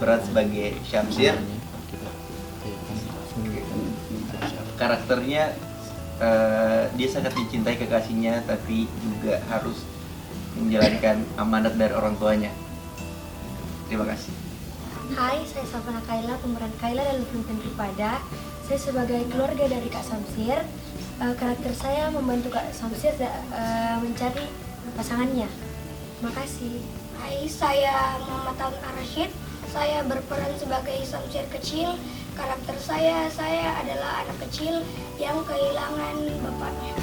berat sebagai Syamsir. Karakternya dia sangat mencintai kekasihnya, tapi juga harus menjalankan amanat dari orang tuanya. Terima kasih. Hai, saya Savana Kaila, pemeran Kaila dalam film Daripada. Saya sebagai keluarga dari Kak Samsir. Karakter saya membantu Kak Samsir mencari pasangannya. Terima kasih. Hai, saya Muhammad Al-Rashid. Saya berperan sebagai Samsir kecil. Karakter saya adalah anak kecil yang kehilangan bapaknya.